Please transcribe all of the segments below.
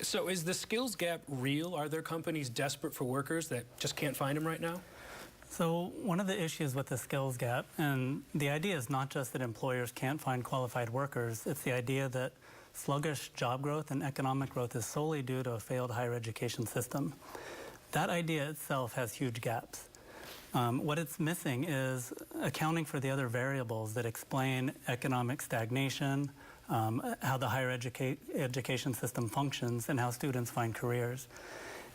So is the skills gap real? Are there companies desperate for workers that just can't find them right now? So one of the issues with the skills gap, and the idea is not just that employers can't find qualified workers, it's the idea that sluggish job growth and economic growth is solely due to a failed higher education system. That idea itself has huge gaps. What it's missing is accounting for the other variables that explain economic stagnation, how the higher education system functions, and how students find careers.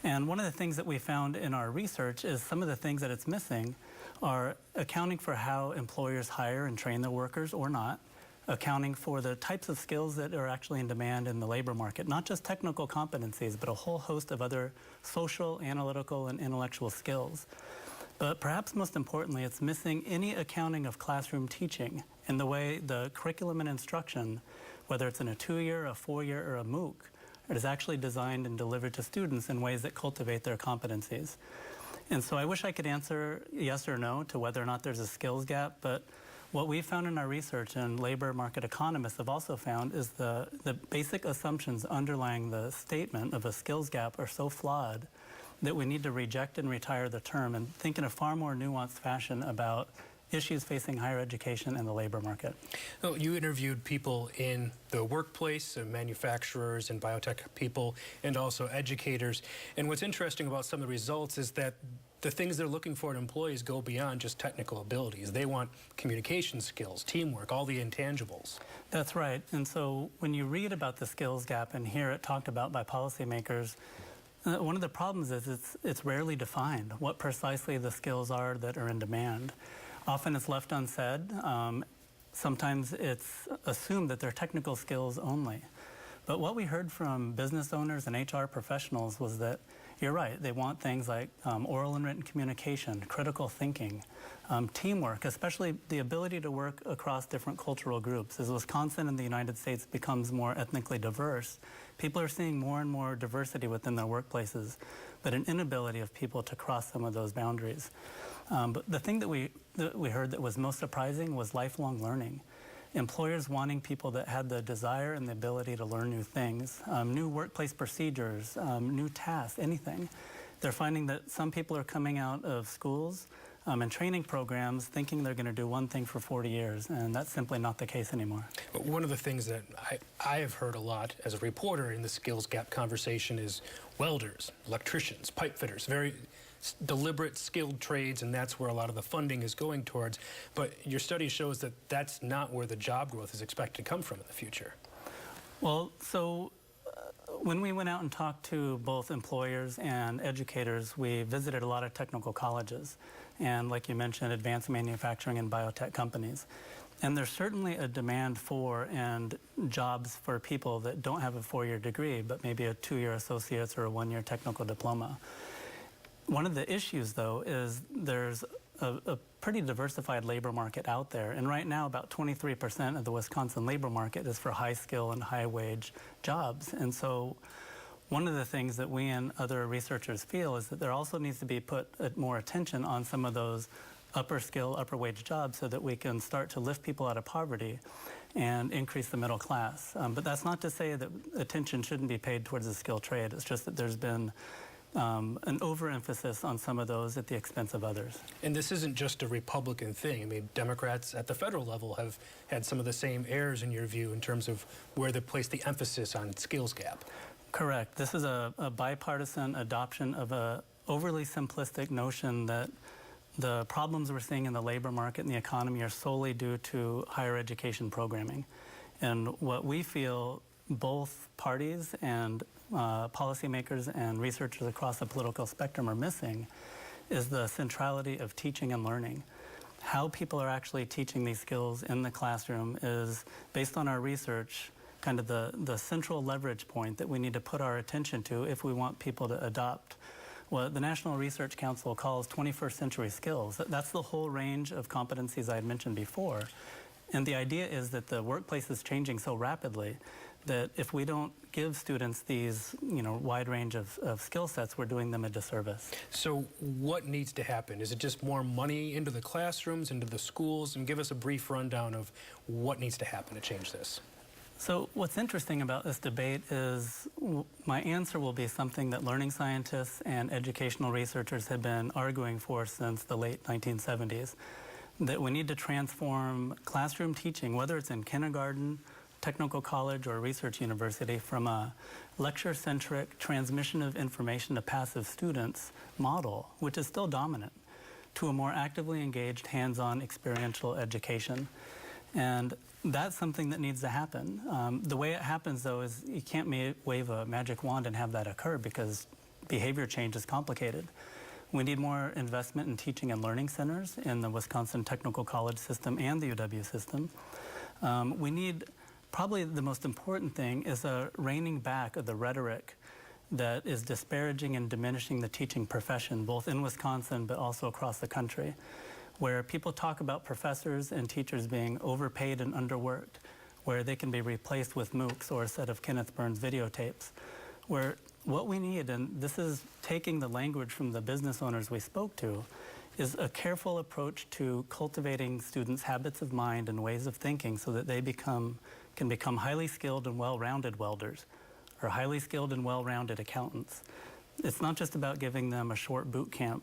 And one of the things that we found in our research is some of the things that it's missing are accounting for how employers hire and train their workers or not, accounting for the types of skills that are actually in demand in the labor market, not just technical competencies, but a whole host of other social, analytical, and intellectual skills. But perhaps most importantly, it's missing any accounting of classroom teaching in the way the curriculum and instruction, whether it's in a 2-year, a 4-year, or a MOOC, it is actually designed and delivered to students in ways that cultivate their competencies. And so I wish I could answer yes or no to whether or not there's a skills gap, but what we found in our research, and labor market economists have also found, is the basic assumptions underlying the statement of a skills gap are so flawed that we need to reject and retire the term and think in a far more nuanced fashion about issues facing higher education and the labor market. Oh, you interviewed people in the workplace, manufacturers and biotech people, and also educators. And what's interesting about some of the results is that the things they're looking for in employees go beyond just technical abilities. They want communication skills, teamwork, all the intangibles. That's right. And so when you read about the skills gap and hear it talked about by policymakers, one of the problems is it's rarely defined what precisely the skills are that are in demand. Often it's left unsaid. Sometimes it's assumed that they're technical skills only. But what we heard from business owners and HR professionals was that you're right, they want things like oral and written communication, critical thinking, teamwork, especially the ability to work across different cultural groups. As Wisconsin and the United States becomes more ethnically diverse, people are seeing more and more diversity within their workplaces, but an inability of people to cross some of those boundaries. But the thing that we heard that was most surprising was lifelong learning. Employers wanting people that had the desire and the ability to learn new things, new workplace procedures, new tasks, anything. They're finding that some people are coming out of schools and training programs thinking they're going to do one thing for 40 years, and that's simply not the case anymore. One of the things that I have heard a lot as a reporter in the skills gap conversation is welders, electricians, pipe fitters, very deliberate, skilled trades, and that's where a lot of the funding is going towards. But your study shows that that's not where the job growth is expected to come from in the future. Well, so when we went out and talked to both employers and educators, we visited a lot of technical colleges and, like you mentioned, advanced manufacturing and biotech companies. And there's certainly a demand for and jobs for people that don't have a 4-year degree, but maybe a 2-year associate's or a 1-year technical diploma. One of the issues, though, is there's a pretty diversified labor market out there. And right now, about 23% of the Wisconsin labor market is for high skill and high wage jobs. And so one of the things that we and other researchers feel is that there also needs to be put more attention on some of those upper skill, upper wage jobs so that we can start to lift people out of poverty and increase the middle class. But that's not to say that attention shouldn't be paid towards the skilled trade. It's just that there's been an overemphasis on some of those at the expense of others. And this isn't just a Republican thing. I mean, Democrats at the federal level have had some of the same errors in your view in terms of where they place the emphasis on skills gap. Correct. This is a bipartisan adoption of a overly simplistic notion that the problems we're seeing in the labor market and the economy are solely due to higher education programming. And what we feel both parties and policymakers and researchers across the political spectrum are missing is the centrality of teaching and learning. How people are actually teaching these skills in the classroom is, based on our research, kind of the central leverage point that we need to put our attention to if we want people to adopt what the National Research Council calls 21st century skills. That's the whole range of competencies I had mentioned before. And the idea is that the workplace is changing so rapidly that if we don't give students these, wide range of skill sets, we're doing them a disservice. So what needs to happen? Is it just more money into the classrooms, into the schools? And give us a brief rundown of what needs to happen to change this. So what's interesting about this debate is my answer will be something that learning scientists and educational researchers have been arguing for since the late 1970s, that we need to transform classroom teaching, whether it's in kindergarten, technical college, or research university, from a lecture-centric transmission of information to passive students model, which is still dominant, to a more actively engaged, hands-on experiential education. And that's something that needs to happen. The way it happens, though, is you can't wave a magic wand and have that occur, because behavior change is complicated. We need more investment in teaching and learning centers in the Wisconsin Technical College system and the UW system. We need, probably the most important thing is a reining back of the rhetoric that is disparaging and diminishing the teaching profession, both in Wisconsin but also across the country, where people talk about professors and teachers being overpaid and underworked, where they can be replaced with MOOCs or a set of Kenneth Burns videotapes, where what we need, and this is taking the language from the business owners we spoke to, is a careful approach to cultivating students' habits of mind and ways of thinking so that they can become highly skilled and well-rounded welders, or highly skilled and well-rounded accountants. It's not just about giving them a short boot camp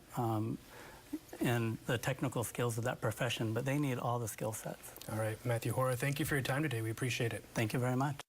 in the technical skills of that profession, but they need all the skill sets. All right, Matthew Hora, thank you for your time today. We appreciate it. Thank you very much.